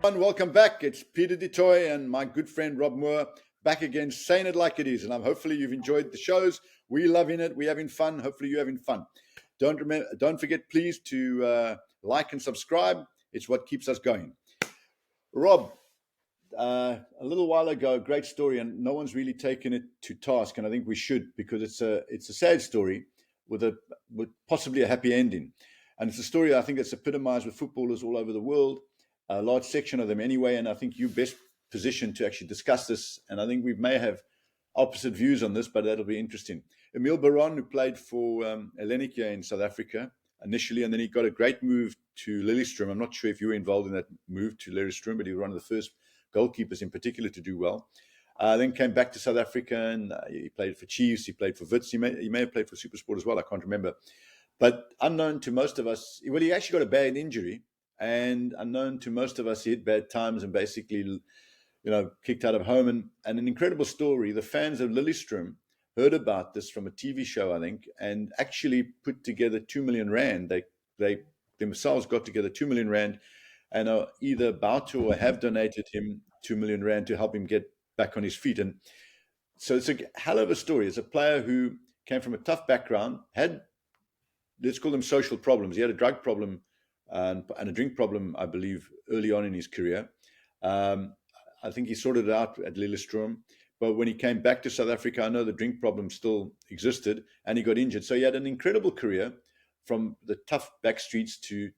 And welcome back. It's Peter Eto'o and my good friend Rob Moore back again, saying it like it is. And hopefully you've enjoyed the shows. We're loving it. We're having fun. Hopefully you're having fun. Don't forget, please, to like and subscribe. It's what keeps us going. Rob, a little while ago, a great story, and no one's really taken it to task, and I think we should, because it's a sad story with possibly a happy ending. And it's a story I think that's epitomized with footballers all over the world, a large section of them anyway, and I think you're best positioned to actually discuss this, and I think we may have opposite views on this, but that'll be interesting. Emile Baron, who played for Hellenic in South Africa initially, and then he got a great move to Lillestrøm. I'm not sure if you were involved in that move to Lillestrøm, but he was one of the first goalkeepers in particular to do well. Then came back to South Africa, and he played for Chiefs, he played for Wits, he may have played for SuperSport as well, I can't remember. But unknown to most of us, well, he actually got a bad injury, and unknown to most of us, he had bad times and basically, kicked out of home. And an incredible story. The fans of Lillestrøm heard about this from a TV show, I think, and actually put together 2 million rand. They themselves got together 2 million rand and are either about to or have donated him 2 million rand to help him get back on his feet. And so it's a hell of a story. It's a player who came from a tough background, had, let's call them social problems. He had a drug problem and a drink problem, I believe, early on in his career. I think he sorted it out at Lillestrøm. But when he came back to South Africa, I know the drink problem still existed, and he got injured. So he had an incredible career from the tough back streets to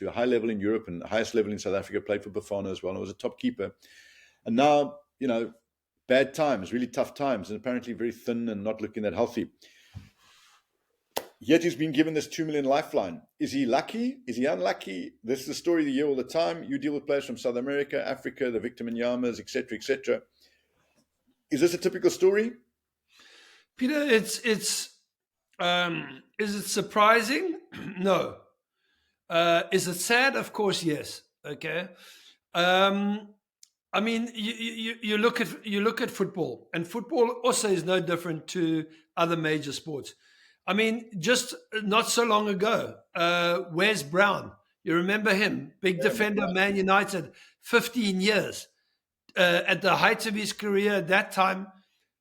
a high level in Europe and the highest level in South Africa, played for Bafana as well, and was a top keeper. And now, bad times, really tough times, and apparently very thin and not looking that healthy. Yet he's been given this 2 million lifeline. Is he lucky? Is he unlucky? This is the story of the year all the time. You deal with players from South America, Africa, the Victor Manyamas, etc., etc. Is this a typical story? Peter, is it surprising? No. Is it sad? Of course, yes. Okay. I mean, you look at football, and football also is no different to other major sports. I mean, just not so long ago, Wes Brown, you remember him, big defender of Man United, 15 years. At the height of his career at that time,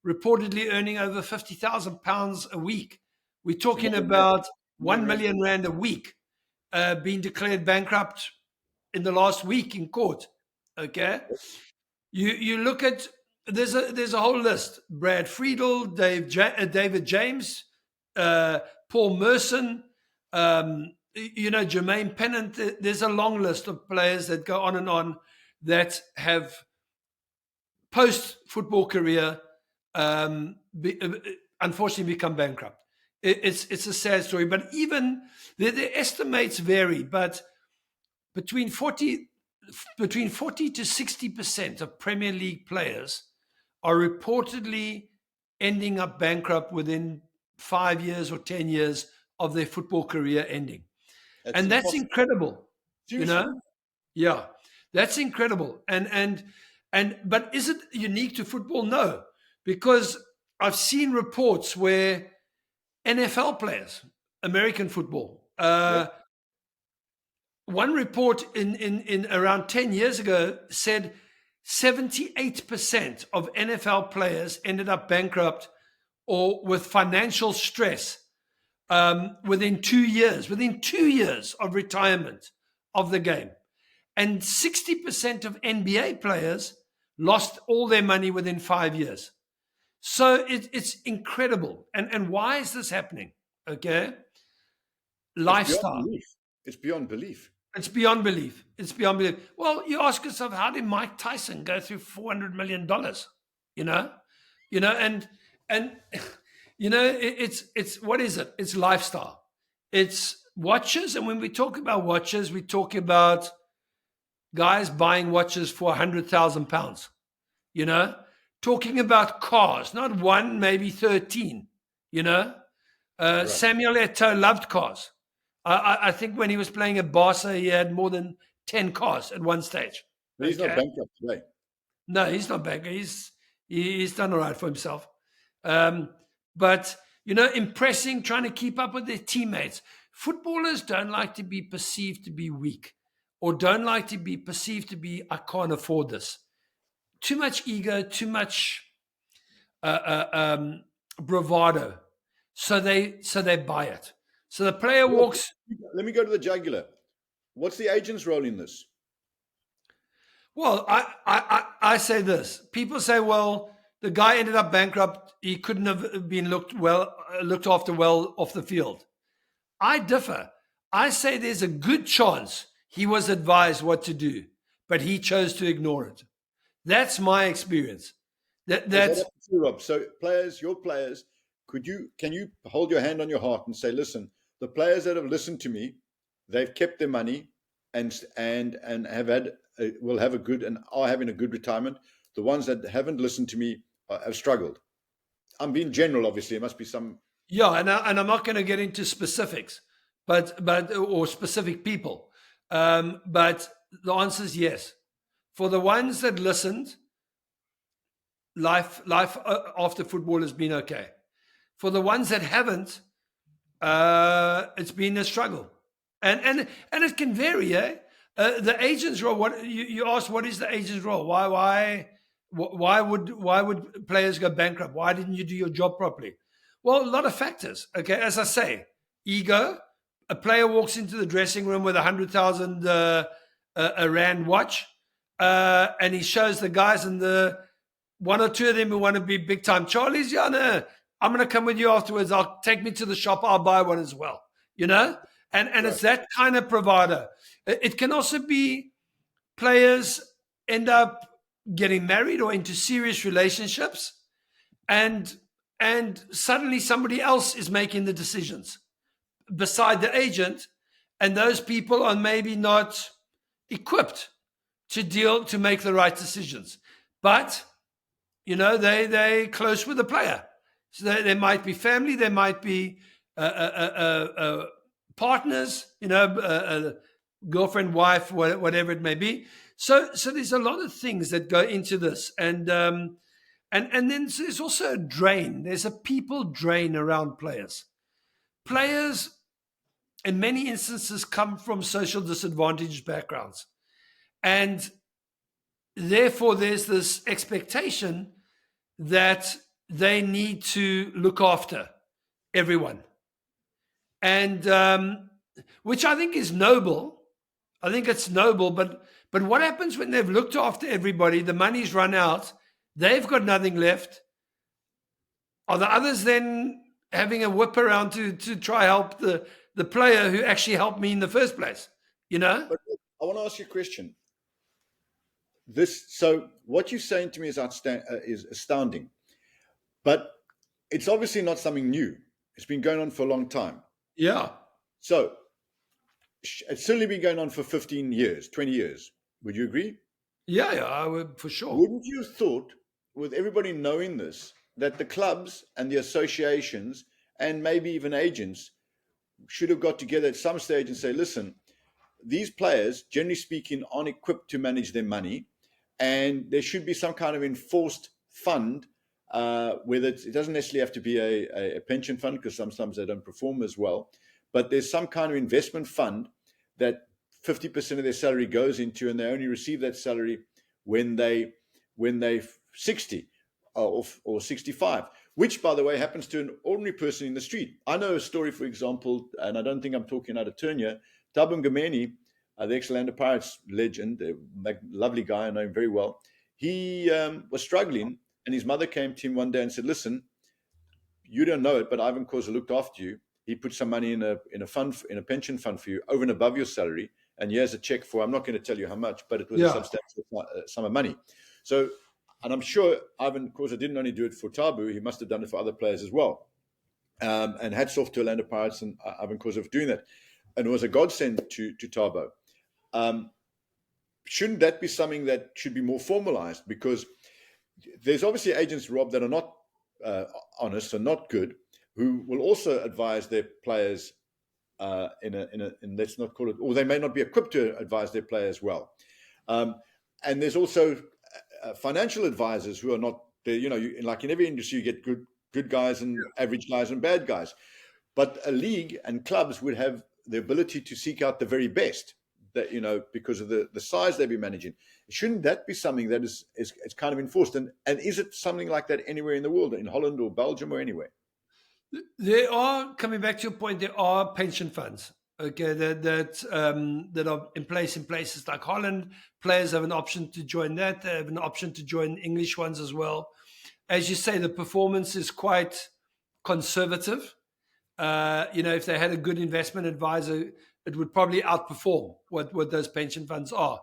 reportedly earning over £50,000 a week. We're talking about 1 million rand a week, being declared bankrupt in the last week in court. Okay, you look at there's a whole list: Brad Friedel, David James, Paul Merson, Jermaine Pennant. There's a long list of players that go on and on that have post-football career unfortunately become bankrupt. It's a sad story, but even the estimates vary, but between 40 to 60% of Premier League players are reportedly ending up bankrupt within 5 years or 10 years of their football career ending. That's incredible. Seriously? Yeah, that's incredible. But is it unique to football? No, because I've seen reports where NFL players, American football, one report in around 10 years ago said 78% of NFL players ended up bankrupt or with financial stress within 2 years of retirement of the game. And 60% of NBA players lost all their money within 5 years. So it's incredible. And why is this happening? Okay. Lifestyle. It's beyond belief. It's beyond belief. It's beyond belief. Well, you ask yourself, how did Mike Tyson go through $400 million? It's what is it? It's lifestyle. It's watches. And when we talk about watches, we talk about guys buying watches for £100,000, talking about cars, not one, maybe 13, Right. Samuel Eto'o loved cars. I think when he was playing at Barca, he had more than 10 cars at one stage. But he's not bankrupt today. No, he's not bankrupt. He's done all right for himself. But, impressing, trying to keep up with their teammates. Footballers don't like to be perceived to be weak or don't like to be perceived to be, I can't afford this. Too much ego, too much bravado. So they buy it. So the player walks. Let me go to the jugular. What's the agent's role in this? Well, I say this. People say, well, the guy ended up bankrupt. He couldn't have been looked after well off the field. I differ. I say there's a good chance he was advised what to do, but he chose to ignore it. That's my experience. That's Rob. So your players, can you hold your hand on your heart and say, listen, the players that have listened to me, they've kept their money and have had will have a good and are having a good retirement. The ones that haven't listened to me have struggled. I'm being general, obviously. It must be some. Yeah, and I'm not going to get into specifics, but or specific people. But the answer is yes. For the ones that listened, life after football has been okay. For the ones that haven't, it's been a struggle, and it can vary. The agent's role. What you asked? What is the agent's role? Why would players go bankrupt? Why didn't you do your job properly? Well, a lot of factors. Okay, as I say, ego. A player walks into the dressing room with 100,000 rand watch, and he shows the guys and the one or two of them who want to be big time Charlies. Yeah, no, I'm going to come with you afterwards. I'll take me to the shop. I'll buy one as well. And right. It's that kind of bravado. It can also be players end up getting married or into serious relationships, and suddenly somebody else is making the decisions beside the agent, and those people are maybe not equipped to make the right decisions. But they close with the player. So they might be family, they might be partners, girlfriend, wife, whatever it may be. So there's a lot of things that go into this, and then there's also a drain. There's a people drain around players. Players, in many instances, come from social disadvantaged backgrounds, and therefore there's this expectation that they need to look after everyone, and which I think is noble. I think it's noble, but what happens when they've looked after everybody, the money's run out, they've got nothing left? Are the others then having a whip around to try help the player who actually helped me in the first place? But I want to ask you a question. So what you're saying to me is astounding, but it's obviously not something new. It's been going on for a long time. Yeah. So it's certainly been going on for 15 years, 20 years. Would you agree? Yeah, I would, for sure. Wouldn't you have thought, with everybody knowing this, that the clubs and the associations and maybe even agents should have got together at some stage and say, listen, these players, generally speaking, aren't equipped to manage their money, and there should be some kind of enforced fund, whether it doesn't necessarily have to be a pension fund, because sometimes they don't perform as well, but there's some kind of investment fund that 50% of their salary goes into, and they only receive that salary when they're 60 or 65, which, by the way, happens to an ordinary person in the street. I know a story, for example, and I don't think I'm talking out of turn here. Thabo Ngumeni, the ex-Orlando Pirates legend, a lovely guy, I know him very well. He was struggling, and his mother came to him one day and said, listen, you don't know it, but Ivan Khoza looked after you. He put some money in a fund, in a pension fund for you, over and above your salary, and here's a check for, I'm not going to tell you how much, but it was a substantial sum of money. So, and I'm sure Ivan Khoza didn't only do it for Thabo, he must have done it for other players as well. And hats off to Orlando Pirates and Ivan Khoza for doing that. And it was a godsend to Thabo. Shouldn't that be something that should be more formalized? Because there's obviously agents, Rob, that are not honest and not good, who will also advise their players in let's not call it, or they may not be equipped to advise their players well. And there's also financial advisors who are not, like in every industry, you get good guys and average guys and bad guys. But a league and clubs would have the ability to seek out the very best. that, because of the size they'll be managing. Shouldn't that be something that is kind of enforced? And is it something like that anywhere in the world, in Holland or Belgium or anywhere? There are, coming back to your point, there are pension funds, okay, that are in place in places like Holland. Players have an option to join that. They have an option to join English ones as well. As you say, the performance is quite conservative. If they had a good investment advisor, it would probably outperform what those pension funds are.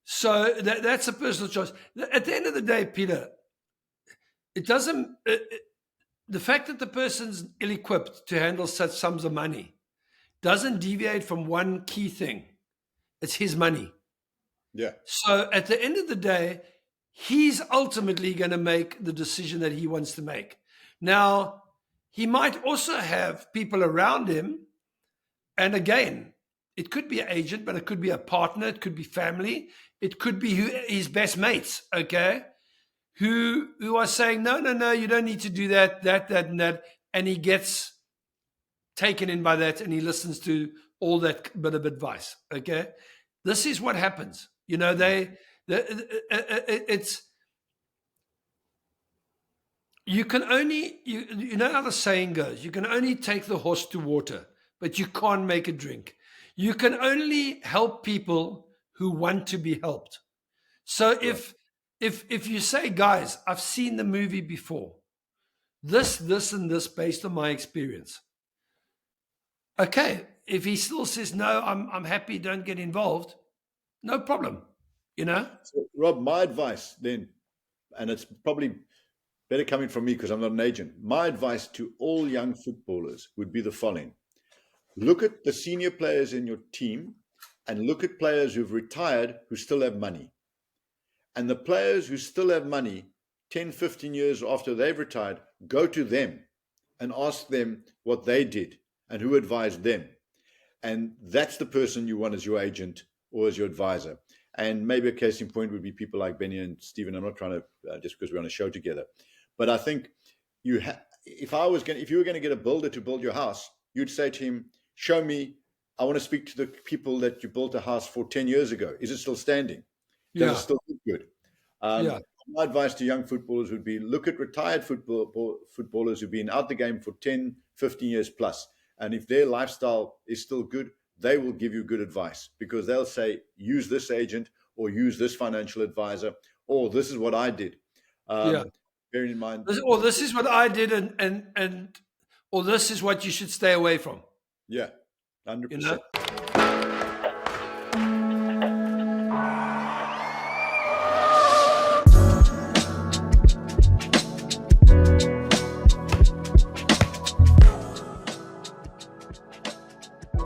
So that's a personal choice. At the end of the day, Peter, it doesn't. The fact that the person's ill-equipped to handle such sums of money doesn't deviate from one key thing. It's his money. Yeah. So at the end of the day, he's ultimately going to make the decision that he wants to make. Now, he might also have people around him. And again, it could be an agent, but it could be a partner. It could be family. It could be his best mates, okay? Who are saying, no, you don't need to do that, and that. And he gets taken in by that and he listens to all that bit of advice, okay? This is what happens. It's, you can only, you know how the saying goes, you can only take the horse to water, but you can't make it drink. You can only help people who want to be helped. So if you say, guys, I've seen the movie before, this, and this based on my experience. Okay, if he still says, no, I'm happy, don't get involved, no problem, So, Rob, my advice then, and it's probably better coming from me because I'm not an agent. My advice to all young footballers would be the following. Look at the senior players in your team and look at players who've retired who still have money. And the players who still have money 10, 15 years after they've retired, go to them and ask them what they did and who advised them. And that's the person you want as your agent or as your advisor. And maybe a case in point would be people like Benny and Stephen. I'm not trying to, just because we're on a show together. But I think if you were going to get a builder to build your house, you'd say to him, show me, I want to speak to the people that you built a house for 10 years ago. Is it still standing? Does it still look good? My advice to young footballers would be look at retired footballers who've been out the game for 10, 15 years plus. And if their lifestyle is still good, they will give you good advice because they'll say, use this agent or use this financial advisor, or this is what I did. Bearing in mind. This is what I did or this is what you should stay away from. Yeah, 100%.